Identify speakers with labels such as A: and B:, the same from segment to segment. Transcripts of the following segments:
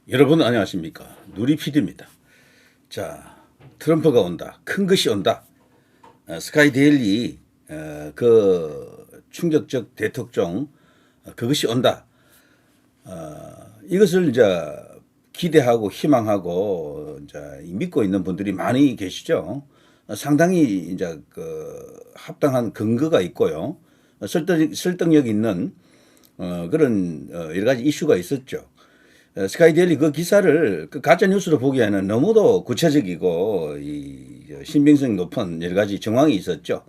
A: 여러분 안녕하십니까. 누리 PD입니다. 자, 트럼프가 온다. 큰 것이 온다. 스카이 데일리 그 충격적 대특종 그것이 온다. 이것을 이제 기대하고 희망하고 이제 믿고 있는 분들이 많이 계시죠. 상당히 이제 그 합당한 근거가 있고요. 설득력 있는 그런 여러 가지 이슈가 있었죠. 스카이데일리 그 기사를 그 가짜 뉴스로 보기에는 너무도 구체적이고 이 신빙성 높은 여러 가지 정황이 있었죠.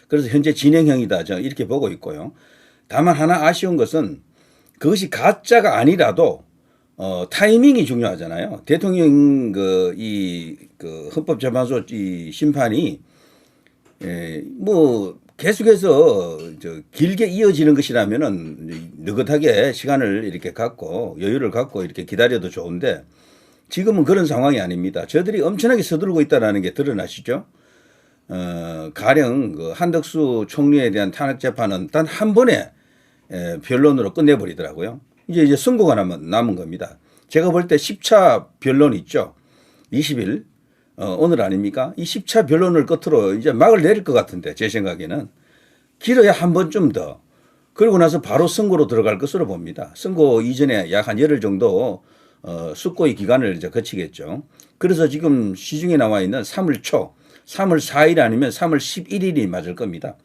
A: 그래서 현재 진행형이다 저는 이렇게 보고 있고요. 다만 하나 아쉬운 것은 그것이 가짜가 아니라도 타이밍이 중요하잖아요. 대통령 그 헌법재판소 이 심판이 뭐 계속해서 길게 이어지는 것이라면은 느긋하게 시간을 이렇게 갖고 여유를 갖고 이렇게 기다려도 좋은데 지금은 그런 상황이 아닙니다. 저들이 엄청나게 서두르고 있다는 게 드러나시죠. 가령 그 한덕수 총리에 대한 탄핵 재판은 단 한 번에 변론으로 끝내버리더라고요. 이제 선고가 남은 겁니다. 제가 볼 때 10차 변론 있죠. 20일. 오늘 아닙니까? 이 10차 변론을 끝으로 이제 막을 내릴 것 같은데 제 생각에는 길어야 한 번쯤 더 그러고 나서 바로 선고로 들어갈 것으로 봅니다. 선고 이전에 약 한 열흘 정도 숙고의 기간을 이제 거치겠죠. 그래서 지금 시중에 나와 있는 3월 초, 3월 4일 아니면 3월 11일이 맞을 겁니다.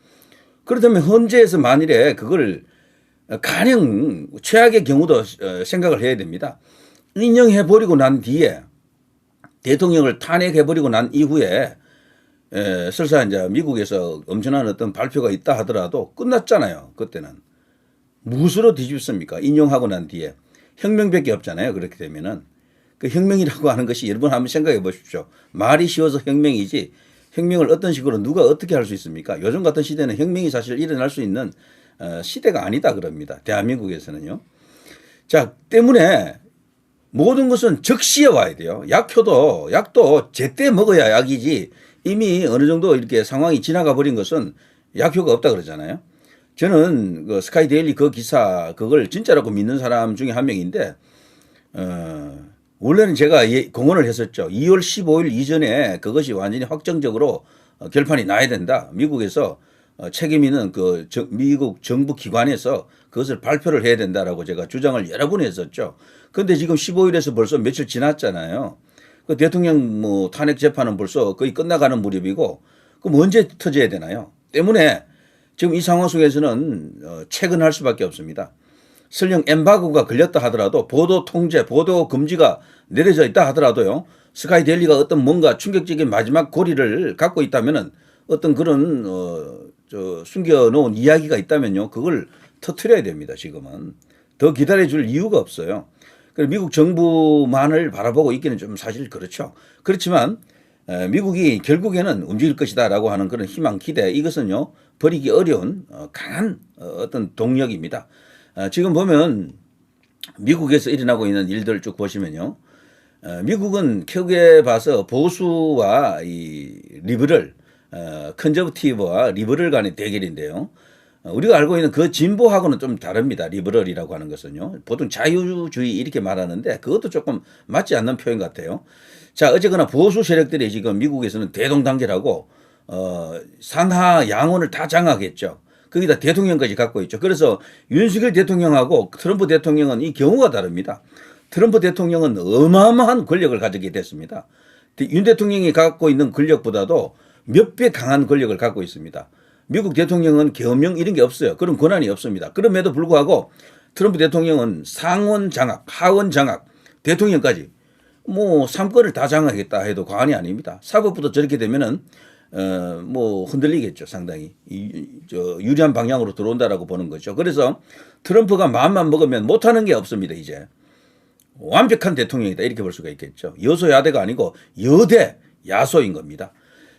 A: 그렇다면 헌재에서 만일에 그걸 가령 최악의 경우도 생각을 해야 됩니다. 인정해버리고 난 뒤에 대통령을 탄핵해버리고 난 이후에 설사 이제 미국에서 엄청난 어떤 발표가 있다 하더라도 끝났잖아요. 그때는. 무엇으로 뒤집습니까? 인용하고 난 뒤에. 혁명밖에 없잖아요. 그렇게 되면은. 그 혁명이라고 하는 것이 여러분 한번 생각해 보십시오. 말이 쉬워서 혁명이지 혁명을 어떤 식으로 누가 어떻게 할 수 있습니까? 요즘 같은 시대는 혁명이 사실 일어날 수 있는 시대가 아니다 그럽니다. 대한민국에서는요. 자, 때문에 모든 것은 적시에 와야 돼요. 약도 제때 먹어야 약이지 이미 어느 정도 이렇게 상황이 지나가 버린 것은 약효가 없다 그러잖아요. 저는 그 스카이 데일리 그 기사 그걸 진짜라고 믿는 사람 중에 한 명인데 원래는 제가 공언을 했었죠. 2월 15일 이전에 그것이 완전히 확정적으로 결판이 나야 된다. 미국에서 책임 있는 그 미국 정부 기관에서 그것을 발표를 해야 된다라고 제가 주장을 여러 번 했었죠. 그런데 지금 15일에서 벌써 며칠 지났잖아요. 그 대통령 뭐 탄핵 재판은 벌써 거의 끝나가는 무렵이고 그럼 언제 터져야 되나요? 때문에 지금 이 상황 속에서는 체근할 수밖에 없습니다. 설령 엠바고가 걸렸다 하더라도 보도 통제, 보도 금지가 내려져 있다 하더라도요. 스카이 데일리가 어떤 뭔가 충격적인 마지막 고리를 갖고 있다면은 어떤 그런 숨겨놓은 이야기가 있다면요. 그걸 터트려야 됩니다. 지금은. 더 기다려줄 이유가 없어요. 그래서 미국 정부만을 바라보고 있기는 좀 사실 그렇죠. 그렇지만 미국이 결국에는 움직일 것이다라고 하는 그런 희망, 기대 이것은요. 버리기 어려운 강한 어떤 동력입니다. 지금 보면 미국에서 일어나고 있는 일들 쭉 보시면요. 미국은 크게 봐서 보수와 이 리버럴, 컨저버티브와 리버럴 간의 대결인데요. 우리가 알고 있는 그 진보하고는 좀 다릅니다. 리버럴이라고 하는 것은요. 보통 자유주의 이렇게 말하는데 그것도 조금 맞지 않는 표현 같아요. 자, 어쨌거나 보수 세력들이 지금 미국에서는 대동단결하고 산하 양원을 다 장악했죠. 거기다 대통령까지 갖고 있죠. 그래서 윤석열 대통령하고 트럼프 대통령은 이 경우가 다릅니다. 트럼프 대통령은 어마어마한 권력을 가지게 됐습니다. 윤 대통령이 갖고 있는 권력보다도 몇 배 강한 권력을 갖고 있습니다. 미국 대통령은 계엄령 이런 게 없어요. 그런 권한이 없습니다. 그럼에도 불구하고 트럼프 대통령은 상원 장악, 하원 장악, 대통령까지 뭐 3권을 다 장악했다 해도 과언이 아닙니다. 사법부도 저렇게 되면은 뭐 흔들리겠죠. 상당히 유리한 방향으로 들어온다라고 보는 거죠. 그래서 트럼프가 마음만 먹으면 못하는 게 없습니다. 이제 완벽한 대통령이다 이렇게 볼 수가 있겠죠. 여소야대가 아니고 여대 야소인 겁니다.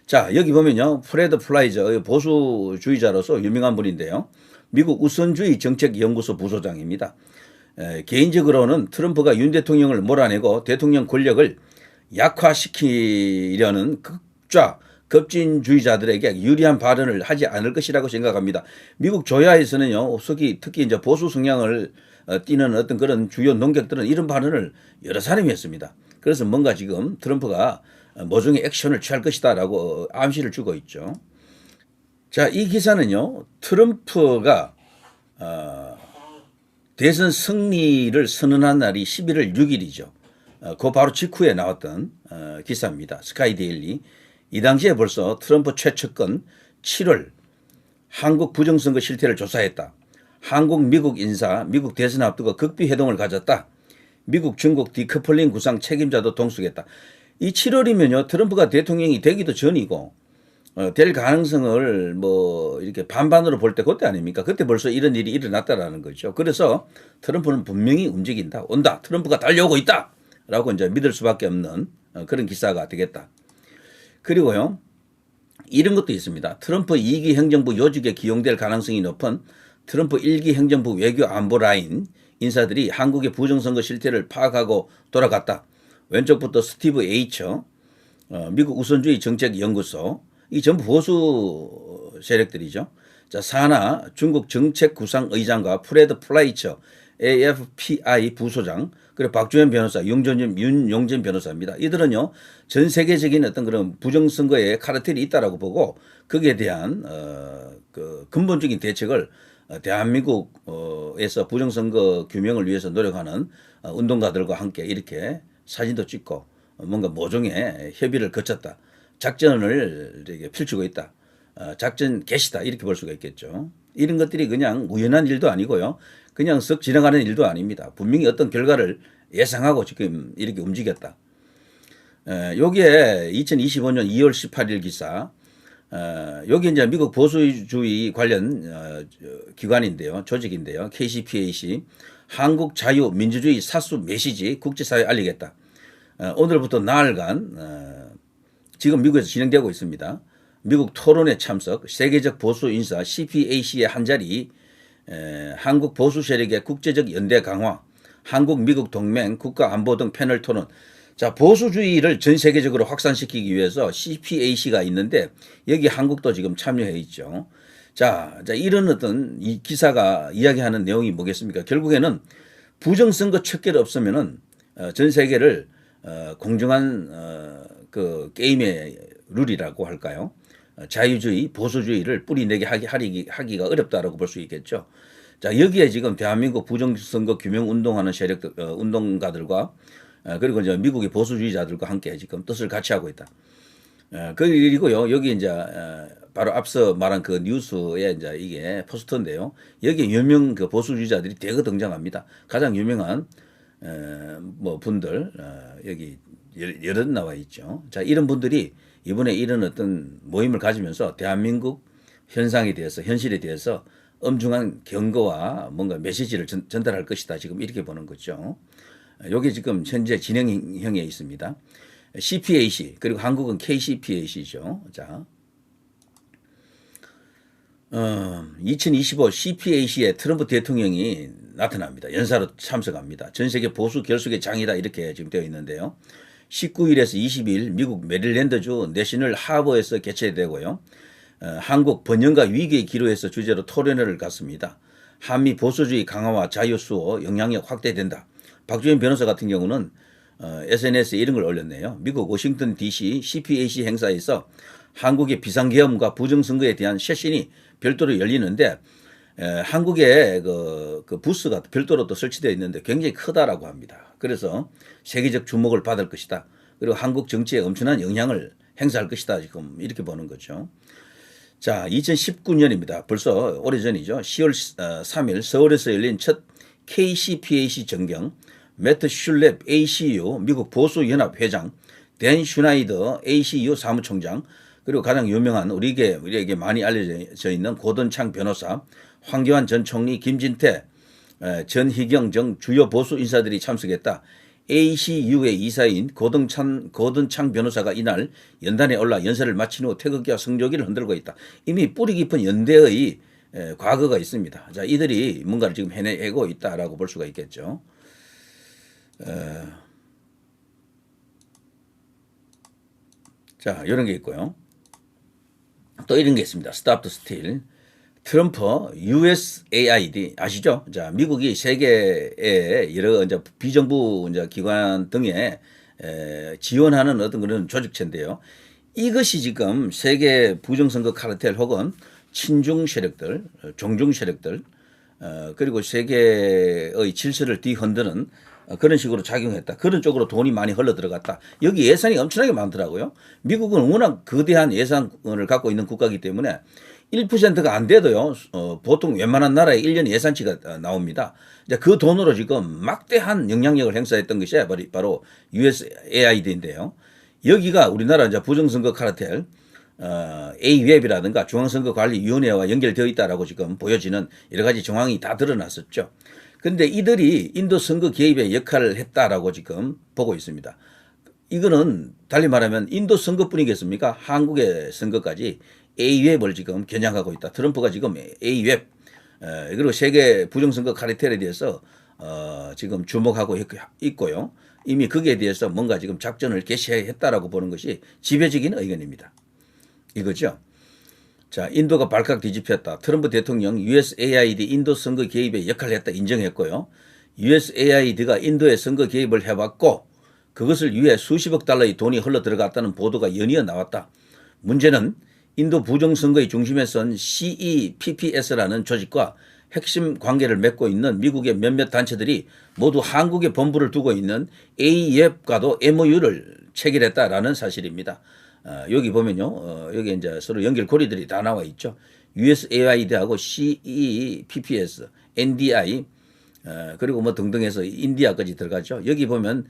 A: 자, 여기 보면요. 프레드 플라이저 보수주의자로서 유명한 분인데요. 미국 우선주의 정책연구소 부소장입니다. 개인적으로는 트럼프가 윤 대통령을 몰아내고 대통령 권력을 약화시키려는 극좌 급진주의자들에게 유리한 발언을 하지 않을 것이라고 생각합니다. 미국 조야에서는요, 특히 이제 보수 성향을 뛰는 어떤 그런 주요 논객들은 이런 발언을 여러 사람이 했습니다. 그래서 뭔가 지금 트럼프가 모종의 액션을 취할 것이다라고 암시를 주고 있죠. 자, 이 기사는요, 트럼프가 대선 승리를 선언한 날이 11월 6일이죠. 그 바로 직후에 나왔던 기사입니다. 스카이데일리. 이 당시에 벌써 트럼프 최측근 7월 한국 부정선거 실태를 조사했다. 한국 미국 인사 미국 대선 앞두고 극비 회동을 가졌다. 미국 중국 디커플링 구상 책임자도 동숙했다. 이 7월이면요 트럼프가 대통령이 되기도 전이고 될 가능성을 뭐 이렇게 반반으로 볼 때 그때 아닙니까? 그때 벌써 이런 일이 일어났다라는 거죠. 그래서 트럼프는 분명히 움직인다. 온다. 트럼프가 달려오고 있다. 라고 이제 믿을 수밖에 없는 그런 기사가 되겠다. 그리고요. 이런 것도 있습니다. 트럼프 2기 행정부 요직에 기용될 가능성이 높은 트럼프 1기 행정부 외교 안보 라인 인사들이 한국의 부정선거 실태를 파악하고 돌아갔다. 왼쪽부터 스티브 H, 미국 우선주의 정책연구소, 이 전부 보수 세력들이죠. 자, 사나 중국 정책구상의장과 프레드 플라이처 AFPI 부소장, 그리고 박주현 변호사, 윤용진 변호사입니다. 이들은요 전 세계적인 어떤 그런 부정선거에 카르텔이 있다라고 보고 거기에 대한 그 근본적인 대책을 대한민국에서 부정선거 규명을 위해서 노력하는 운동가들과 함께 이렇게 사진도 찍고 뭔가 모종의 협의를 거쳤다. 작전을 이렇게 펼치고 있다. 작전 개시다. 이렇게 볼 수가 있겠죠. 이런 것들이 그냥 우연한 일도 아니고요. 그냥 쓱 지나가는 일도 아닙니다. 분명히 어떤 결과를 예상하고 지금 이렇게 움직였다. 여기에 2025년 2월 18일 기사, 여기 이제 미국 보수주의 관련 기관인데요. 조직인데요. KCPAC, 한국 자유민주주의 사수 메시지 국제사회에 알리겠다. 오늘부터 나흘간 지금 미국에서 진행되고 있습니다. 미국 토론회 참석, 세계적 보수 인사 CPAC의 한 자리, 한국 보수 세력의 국제적 연대 강화, 한국 미국 동맹 국가 안보 등 패널 토론. 자, 보수주의를 전 세계적으로 확산시키기 위해서 CPAC가 있는데 여기 한국도 지금 참여해 있죠. 자, 이런 어떤 이 기사가 이야기하는 내용이 뭐겠습니까? 결국에는 부정선거 척결 없으면은 전 세계를 공정한 그 게임의 룰이라고 할까요? 자유주의, 보수주의를 뿌리내게 하기가 어렵다라고 볼 수 있겠죠. 자, 여기에 지금 대한민국 부정선거 규명 운동하는 세력들, 운동가들과 그리고 이제 미국의 보수주의자들과 함께 지금 뜻을 같이 하고 있다. 그리고요, 여기 이제 바로 앞서 말한 그 뉴스에 이제 이게 포스터인데요. 여기에 유명 그 보수주의자들이 대거 등장합니다. 가장 유명한 뭐 분들 여기 여러 나와 있죠. 자, 이런 분들이 이번에 이런 어떤 모임을 가지면서 대한민국 현상에 대해서 현실에 대해서 엄중한 경고와 뭔가 메시지를 전달할 것이다. 지금 이렇게 보는 거죠. 여기 지금 현재 진행형에 있습니다. CPAC 그리고 한국은 KCPAC죠. 자, 2025 CPAC에 트럼프 대통령이 나타납니다. 연사로 참석합니다. 전 세계 보수 결속의 장이다 이렇게 지금 되어 있는데요. 19일에서 20일 미국 메릴랜드주 내셔널 하버에서 개최되고요. 한국 번영과 위기의 기로에서 주제로 토론회를 갖습니다. 한미 보수주의 강화와 자유수호 영향력 확대된다. 박주현 변호사 같은 경우는 SNS에 이런 걸 올렸네요. 미국 워싱턴 DC CPAC 행사에서 한국의 비상계엄과 부정선거에 대한 세션이 별도로 열리는데 한국의 그 부스가 별도로 또 설치되어 있는데 굉장히 크다라고 합니다. 그래서 세계적 주목을 받을 것이다. 그리고 한국 정치에 엄청난 영향을 행사할 것이다. 지금 이렇게 보는 거죠. 자, 2019년입니다. 벌써 오래전이죠. 10월 3일 서울에서 열린 첫 KCPAC 정경, 매트 슐랩 ACU 미국 보수연합 회장, 댄 슈나이더 ACU 사무총장, 그리고 가장 유명한 우리에게 많이 알려져 있는 고든창 변호사, 황교안 전 총리, 김진태, 전희경 등 주요 보수 인사들이 참석했다. ACU의 이사인 고든창 변호사가 이날 연단에 올라 연설을 마친 후 태극기와 성조기를 흔들고 있다. 이미 뿌리 깊은 연대의 과거가 있습니다. 자, 이들이 뭔가를 지금 해내고 있다라고 볼 수가 있겠죠. 자, 이런 게 있고요. 또 이런 게 있습니다. Stop the Steal. 트럼프 USAID 아시죠? 자, 미국이 세계의 여러 이제 비정부 이제 기관 등에 지원하는 어떤 그런 조직체인데요. 이것이 지금 세계 부정선거 카르텔 혹은 친중 세력들, 종중 세력들, 그리고 세계의 질서를 뒤흔드는 그런 식으로 작용했다. 그런 쪽으로 돈이 많이 흘러 들어갔다. 여기 예산이 엄청나게 많더라고요. 미국은 워낙 거대한 예산을 갖고 있는 국가이기 때문에 1%가 안 돼도요, 보통 웬만한 나라의 1년 예산치가 나옵니다. 이제 그 돈으로 지금 막대한 영향력을 행사했던 것이 바로 USAID인데요. 여기가 우리나라 이제 부정선거 카르텔, A웹이라든가 중앙선거관리위원회와 연결되어 있다라고 지금 보여지는 여러 가지 정황이 다 드러났었죠. 그런데 이들이 인도 선거 개입에 역할을 했다라고 지금 보고 있습니다. 이거는 달리 말하면 인도 선거뿐이겠습니까? 한국의 선거까지 A웹을 지금 겨냥하고 있다. 트럼프가 지금 A웹 그리고 세계 부정선거 카르텔에 대해서 지금 주목하고 있고요. 이미 거기에 대해서 뭔가 지금 작전을 개시했다라고 보는 것이 지배적인 의견입니다. 이거죠. 자, 인도가 발칵 뒤집혔다. 트럼프 대통령 USAID 인도 선거 개입에 역할을 했다 인정했고요. USAID가 인도에 선거 개입을 해왔고 그것을 위해 수십억 달러의 돈이 흘러 들어갔다는 보도가 연이어 나왔다. 문제는 인도 부정선거의 중심에 선 CEPPS라는 조직과 핵심 관계를 맺고 있는 미국의 몇몇 단체들이 모두 한국에 본부를 두고 있는 A웹과도 MOU를 체결했다라는 사실입니다. 여기 보면요, 여기 이제 서로 연결고리들이 다 나와 있죠. USAID하고 CEPPS, NDI, 그리고 뭐 등등해서 인디아까지 들어가죠. 여기 보면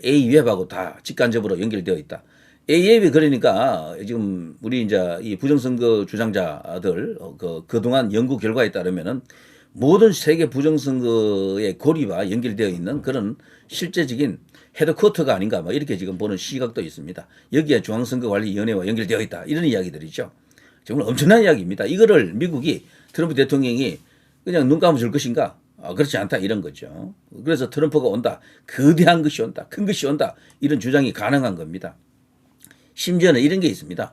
A: A웹하고 다 직간접으로 연결되어 있다. A웹이 그러니까 지금 우리 이제 이 부정선거 주장자들 그동안 연구 결과에 따르면은 모든 세계 부정선거의 고리와 연결되어 있는 그런 실제적인 헤드쿼터가 아닌가 뭐 이렇게 지금 보는 시각도 있습니다. 여기에 중앙선거관리위원회와 연결되어 있다 이런 이야기들이죠. 정말 엄청난 이야기입니다. 이거를 미국이 트럼프 대통령이 그냥 눈 감아줄 것인가? 그렇지 않다 이런 거죠. 그래서 트럼프가 온다. 거대한 것이 온다. 큰 것이 온다. 이런 주장이 가능한 겁니다. 심지어는 이런 게 있습니다.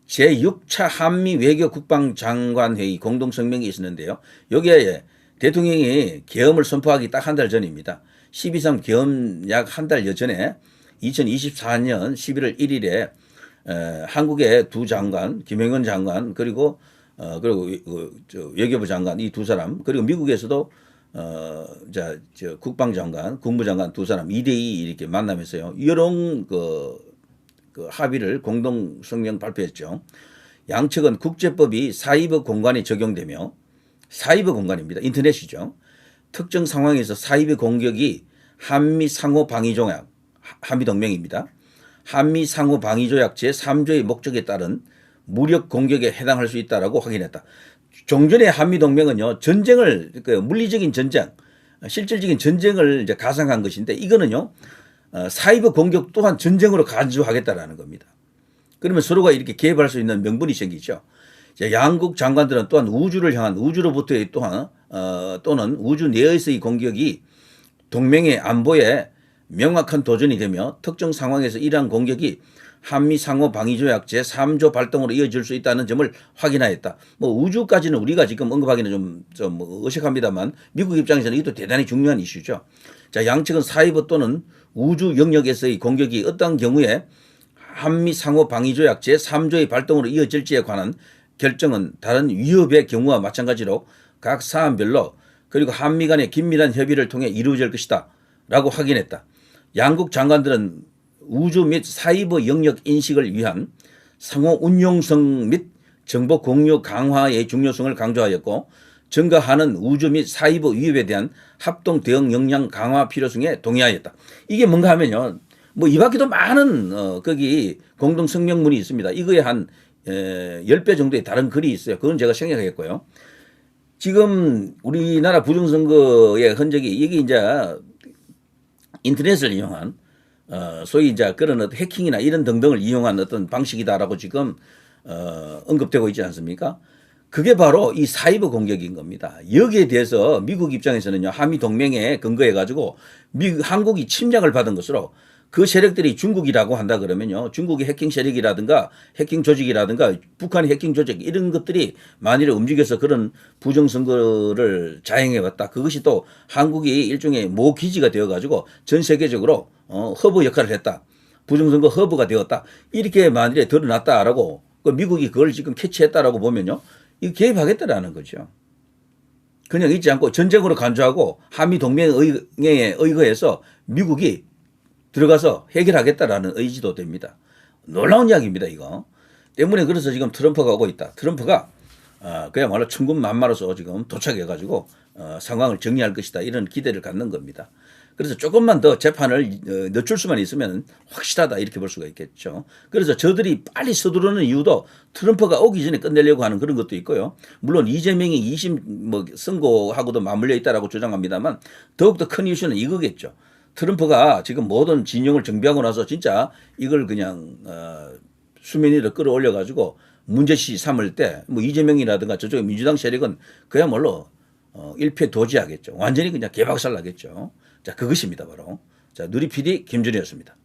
A: 제6차 한미 외교 국방장관 회의 공동성명이 있었는데요. 여기에 대통령이 계엄을 선포하기 딱 한 달 전입니다. 12.3 계엄 약 한 달여 전에 2024년 11월 1일에 한국의 두 장관, 김영건 장관 그리고 외교부 장관 이 두 사람 그리고 미국에서도 국방장관, 국무장관 두 사람 2대2 이렇게 만나면서요. 이런 그 합의를 공동 성명 발표했죠. 양측은 국제법이 사이버 공간에 적용되며 사이버 공간입니다. 인터넷이죠. 특정 상황에서 사이버 공격이 한미 상호 방위 조약, 한미 동맹입니다. 한미 상호 방위 조약 제3조의 목적에 따른 무력 공격에 해당할 수 있다라고 확인했다. 종전의 한미 동맹은요 전쟁을 물리적인 전쟁, 실질적인 전쟁을 이제 가상한 것인데 이거는요. 사이버 공격 또한 전쟁으로 간주하겠다라는 겁니다. 그러면 서로가 이렇게 개입할 수 있는 명분이 생기죠. 양국 장관들은 또한 우주를 향한 우주로부터의 또는 우주 내에서의 공격이 동맹의 안보에 명확한 도전이 되며 특정 상황에서 이러한 공격이 한미 상호 방위조약 제3조 발동으로 이어질 수 있다는 점을 확인하였다. 뭐 우주까지는 우리가 지금 언급하기는 좀 어색합니다만 미국 입장에서는 이것도 대단히 중요한 이슈죠. 자, 양측은 사이버 또는 우주 영역에서의 공격이 어떤 경우에 한미 상호 방위조약 제3조의 발동으로 이어질지에 관한 결정은 다른 위협의 경우와 마찬가지로 각 사안별로 그리고 한미 간의 긴밀한 협의를 통해 이루어질 것이다 라고 확인했다. 양국 장관들은 우주 및 사이버 영역 인식을 위한 상호 운용성 및 정보 공유 강화의 중요성을 강조하였고 증가하는 우주 및 사이버 위협에 대한 합동 대응 역량 강화 필요성에 동의하였다. 이게 뭔가 하면요. 뭐 이 밖에도 많은 거기 공동 성명문이 있습니다. 이거에 한 10배 정도의 다른 글이 있어요. 그건 제가 생략하겠고요. 지금 우리나라 부정선거의 흔적이 이게 이제 인터넷을 이용한 소위 이제 그런 어떤 해킹이나 이런 등등을 이용한 어떤 방식이다라고 지금 언급되고 있지 않습니까? 그게 바로 이 사이버 공격인 겁니다. 여기에 대해서 미국 입장에서는요, 한미 동맹에 근거해 가지고 한국이 침략을 받은 것으로 그 세력들이 중국이라고 한다 그러면요. 중국의 해킹 세력이라든가 해킹 조직이라든가 북한의 해킹 조직 이런 것들이 만일에 움직여서 그런 부정선거를 자행해 왔다. 그것이 또 한국이 일종의 모기지가 되어 가지고 전 세계적으로 허브 역할을 했다. 부정선거 허브가 되었다. 이렇게 만일에 드러났다라고 그 미국이 그걸 지금 캐치했다라고 보면요. 이거 개입하겠다라는 거죠. 그냥 있지 않고 전쟁으로 간주하고 한미 동맹에 의거해서 미국이 들어가서 해결하겠다라는 의지도 됩니다. 놀라운 이야기입니다, 이거. 때문에 그래서 지금 트럼프가 오고 있다. 트럼프가 그야말로 천군만마로서 지금 도착해가지고 상황을 정리할 것이다. 이런 기대를 갖는 겁니다. 그래서 조금만 더 재판을 늦출 수만 있으면 확실하다 이렇게 볼 수가 있겠죠. 그래서 저들이 빨리 서두르는 이유도 트럼프가 오기 전에 끝내려고 하는 그런 것도 있고요. 물론 이재명이 2심 선고하고도 맞물려 있다라고 주장합니다만 더욱더 큰 이슈는 이거겠죠. 트럼프가 지금 모든 진영을 정비하고 나서 진짜 이걸 그냥 수면 위로 끌어올려 가지고 문제시 삼을 때 뭐 이재명이라든가 저쪽 민주당 세력은 그야말로 일패도지하겠죠. 완전히 그냥 개박살 나겠죠. 자, 그것입니다, 바로. 자, 누리 PD 김준이었습니다.